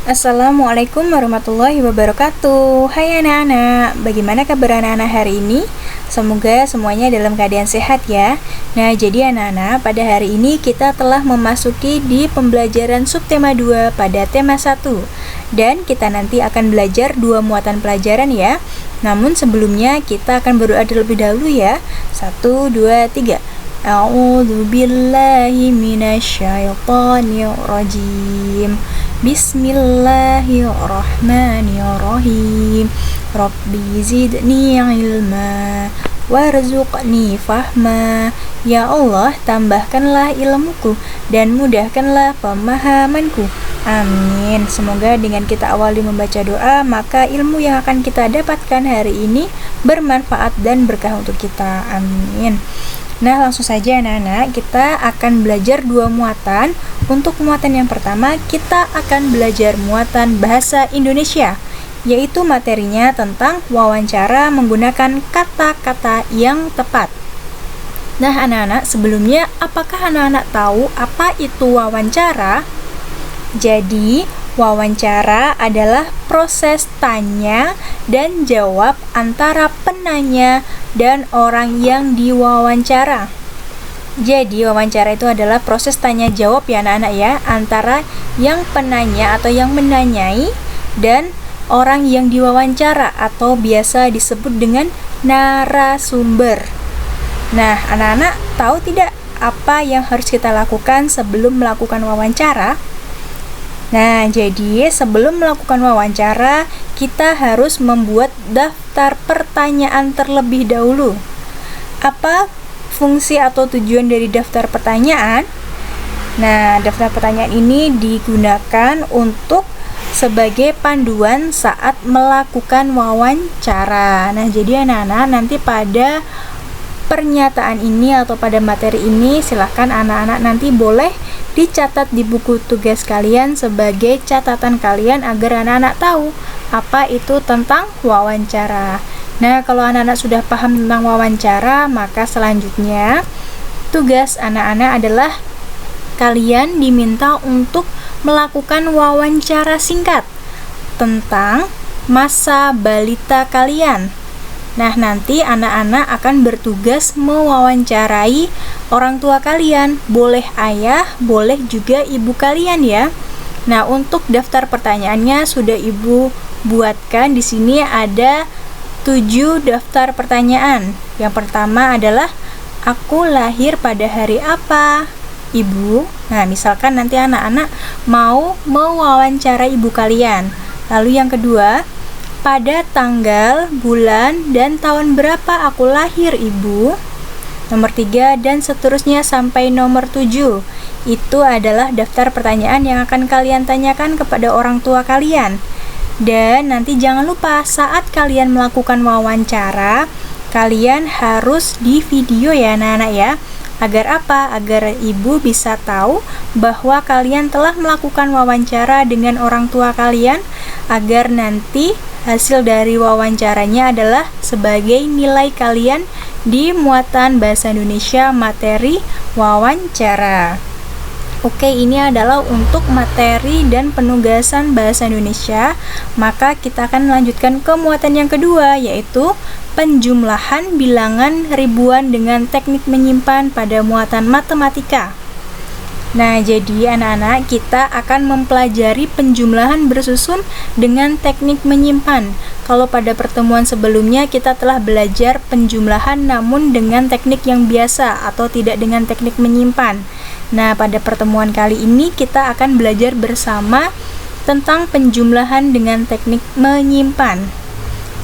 Assalamualaikum warahmatullahi wabarakatuh. Hai anak-anak, bagaimana kabar anak-anak hari ini? Semoga semuanya dalam keadaan sehat ya. Nah, jadi anak-anak, pada hari ini kita telah memasuki di pembelajaran subtema 2 pada tema 1. Dan kita nanti akan belajar 2 muatan pelajaran ya. Namun sebelumnya kita akan berdoa terlebih dahulu ya. 1, 2, 3. A'udzu billahi minasyaitonir rajim. Bismillahirrahmanirrahim. Rabbi zidni ilma warzuqni fahma. Ya Allah, tambahkanlah ilmuku dan mudahkanlah pemahamanku. Amin. Semoga dengan kita awali membaca doa, maka ilmu yang akan kita dapatkan hari ini bermanfaat dan berkah untuk kita. Amin. Nah, langsung saja anak-anak, kita akan belajar 2 muatan. Untuk muatan yang pertama, kita akan belajar muatan bahasa Indonesia, yaitu materinya tentang wawancara menggunakan kata-kata yang tepat. Nah, anak-anak, sebelumnya apakah anak-anak tahu apa itu wawancara? Jadi, wawancara adalah proses tanya dan jawab antara penanya dan orang yang diwawancara. Jadi, wawancara itu adalah proses tanya jawab ya anak-anak ya, antara yang penanya atau yang menanyai dan orang yang diwawancara atau biasa disebut dengan narasumber. Nah, anak-anak tahu tidak apa yang harus kita lakukan sebelum melakukan wawancara? Nah, jadi sebelum melakukan wawancara, kita harus membuat daftar pertanyaan terlebih dahulu. Apa fungsi atau tujuan dari daftar pertanyaan? Nah, daftar pertanyaan ini digunakan untuk sebagai panduan saat melakukan wawancara. Nah, jadi anak-anak nanti pada pernyataan ini atau pada materi ini silahkan anak-anak nanti boleh dicatat di buku tugas kalian sebagai catatan kalian agar anak-anak tahu apa itu tentang wawancara. Nah, kalau anak-anak sudah paham tentang wawancara, maka selanjutnya tugas anak-anak adalah kalian diminta untuk melakukan wawancara singkat tentang masa balita kalian. Nah, nanti anak-anak akan bertugas mewawancarai orang tua kalian, boleh ayah, boleh juga ibu kalian ya. Nah, untuk daftar pertanyaannya sudah ibu buatkan. Di sini ada 7 daftar pertanyaan. Yang pertama adalah, aku lahir pada hari apa? Ibu. Nah, misalkan nanti anak-anak mau mewawancarai ibu kalian. Lalu yang kedua, pada tanggal, bulan, dan tahun berapa aku lahir, Ibu? Nomor 3 dan seterusnya sampai nomor 7. Itu adalah daftar pertanyaan yang akan kalian tanyakan kepada orang tua kalian. Dan nanti jangan lupa saat kalian melakukan wawancara, kalian harus di video ya anak-anak ya. Agar apa? Agar ibu bisa tahu bahwa kalian telah melakukan wawancara dengan orang tua kalian, agar nanti hasil dari wawancaranya adalah sebagai nilai kalian di muatan bahasa Indonesia materi wawancara. Oke, ini adalah untuk materi dan penugasan bahasa Indonesia. Maka kita akan melanjutkan ke muatan yang kedua, yaitu penjumlahan bilangan ribuan dengan teknik menyimpan pada muatan matematika. Nah, jadi anak-anak, kita akan mempelajari penjumlahan bersusun dengan teknik menyimpan. Kalau pada pertemuan sebelumnya kita telah belajar penjumlahan namun dengan teknik yang biasa atau tidak dengan teknik menyimpan. Nah, pada pertemuan kali ini kita akan belajar bersama tentang penjumlahan dengan teknik menyimpan.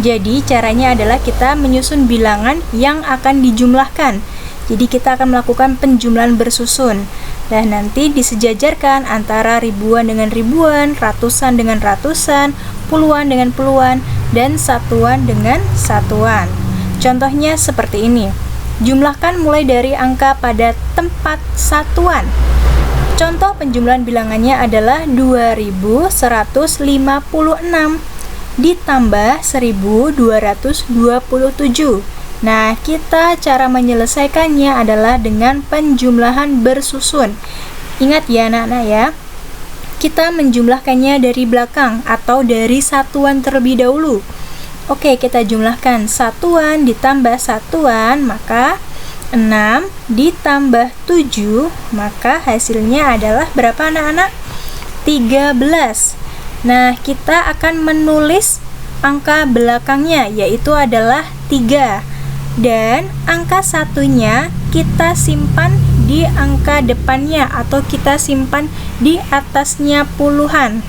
Jadi, caranya adalah kita menyusun bilangan yang akan dijumlahkan. Jadi, kita akan melakukan penjumlahan bersusun. Dan nanti disejajarkan antara ribuan dengan ribuan, ratusan dengan ratusan, puluhan dengan puluhan, dan satuan dengan satuan. Contohnya seperti ini. Jumlahkan mulai dari angka pada tempat satuan. Contoh penjumlahan bilangannya adalah 2156 ditambah 1227. Nah, cara menyelesaikannya adalah dengan penjumlahan bersusun. Ingat ya anak-anak ya, kita menjumlahkannya dari belakang atau dari satuan terlebih dahulu. Oke, kita jumlahkan satuan ditambah satuan, maka 6 ditambah 7, maka hasilnya adalah berapa anak-anak? 13. Nah, kita akan menulis angka belakangnya, yaitu adalah 3. Dan angka satunya kita simpan di angka depannya atau kita simpan di atasnya puluhan.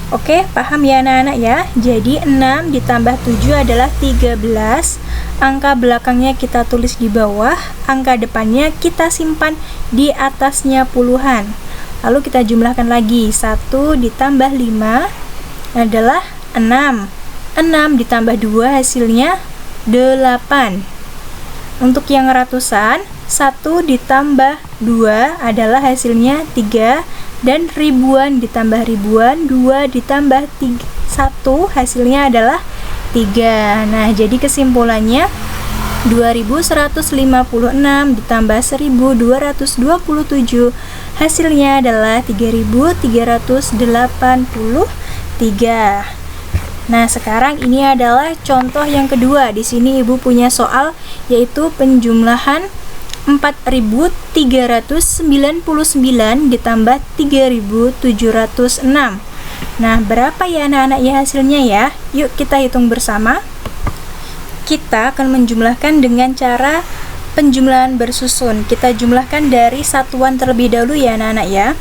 Oke, paham ya anak-anak ya? Jadi 6 ditambah 7 adalah 13. Angka belakangnya kita tulis di bawah, angka depannya kita simpan di atasnya puluhan. Lalu kita jumlahkan lagi, 1 ditambah 5 adalah 6. 6 ditambah 2 hasilnya 8. Untuk yang ratusan, 1 ditambah 2 adalah hasilnya 3, dan ribuan ditambah ribuan, 2 ditambah 1 hasilnya adalah 3. Nah, jadi kesimpulannya 2156 ditambah 1227 hasilnya adalah 3383. Nah, sekarang ini adalah contoh yang kedua. Di sini Ibu punya soal yaitu penjumlahan 4399 ditambah 3706. Nah, berapa ya anak-anak ya hasilnya ya? Yuk kita hitung bersama. Kita akan menjumlahkan dengan cara penjumlahan bersusun. Kita jumlahkan dari satuan terlebih dahulu ya anak-anak ya.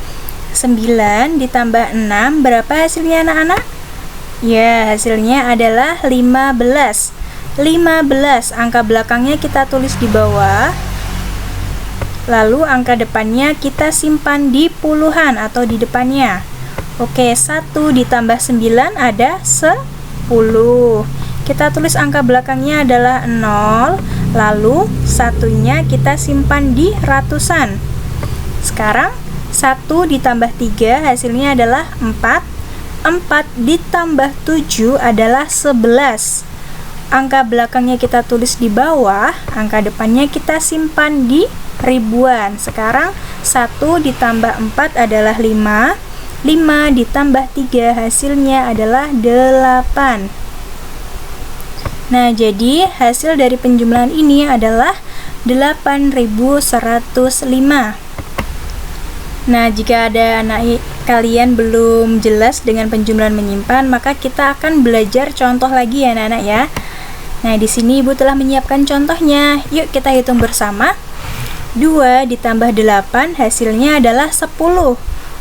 9 ditambah 6, berapa hasilnya anak-anak? Ya, hasilnya adalah 15. 15, angka belakangnya kita tulis di bawah. Lalu angka depannya kita simpan di puluhan atau di depannya. Oke, 1 ditambah 9 ada 10. Kita tulis angka belakangnya adalah 0. Lalu satunya kita simpan di ratusan. Sekarang 1 ditambah 3 hasilnya adalah 4. 4 ditambah 7 adalah 11. Angka belakangnya kita tulis di bawah, angka depannya kita simpan di ribuan. Sekarang 1 ditambah 4 adalah 5. 5 ditambah 3 hasilnya adalah 8. Nah, jadi hasil dari penjumlahan ini adalah 8105. Nah, jika ada anak kalian belum jelas dengan penjumlahan menyimpan, maka kita akan belajar contoh lagi ya anak-anak ya. Nah, di sini Ibu telah menyiapkan contohnya. Yuk kita hitung bersama. 2 ditambah 8 hasilnya adalah 10.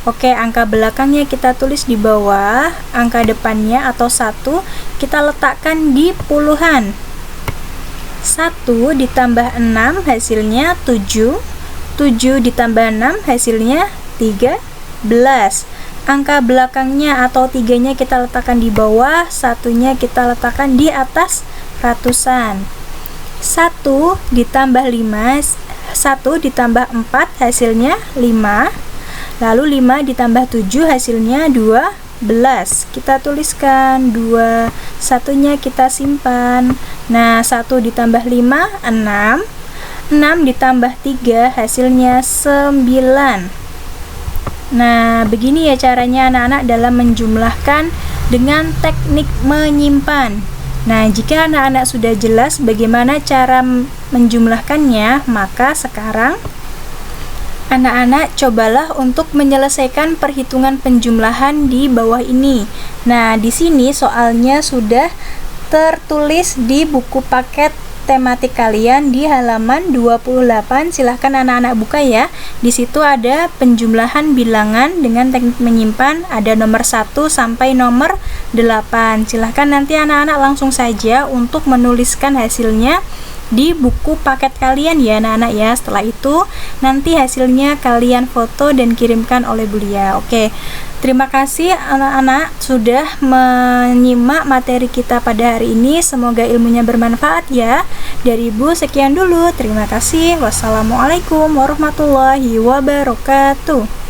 Oke, angka belakangnya kita tulis di bawah, angka depannya atau 1 kita letakkan di puluhan. 1 ditambah 6 hasilnya 7. 7 ditambah 6 hasilnya 13. Angka belakangnya atau 3-nya kita letakkan di bawah, 1-nya kita letakkan di atas ratusan. 1 ditambah 5, 1 ditambah 4 hasilnya 5. Lalu 5 ditambah 7 hasilnya 12. Kita tuliskan 2, 1-nya kita simpan. Nah, 1 ditambah 5, 6. 6 ditambah 3 hasilnya 9. Nah, begini ya caranya anak-anak dalam menjumlahkan dengan teknik menyimpan. Nah, jika anak-anak sudah jelas bagaimana cara menjumlahkannya, maka sekarang anak-anak cobalah untuk menyelesaikan perhitungan penjumlahan di bawah ini. Nah, di sini soalnya sudah tertulis di buku paket tematik kalian di halaman 28. Silahkan anak-anak buka ya. Di situ ada penjumlahan bilangan dengan teknik menyimpan, ada nomor 1 sampai nomor 8. Silahkan nanti anak-anak langsung saja untuk menuliskan hasilnya di buku paket kalian ya anak-anak ya. Setelah itu nanti hasilnya kalian foto dan kirimkan oleh Bulia. Oke, terima kasih anak-anak sudah menyimak materi kita pada hari ini. Semoga ilmunya bermanfaat ya. Dari Ibu sekian dulu. Terima kasih. Wassalamualaikum warahmatullahi wabarakatuh.